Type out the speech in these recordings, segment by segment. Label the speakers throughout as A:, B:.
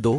A: 2،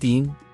A: 3،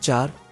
A: 4،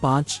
A: 5،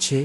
A: 6،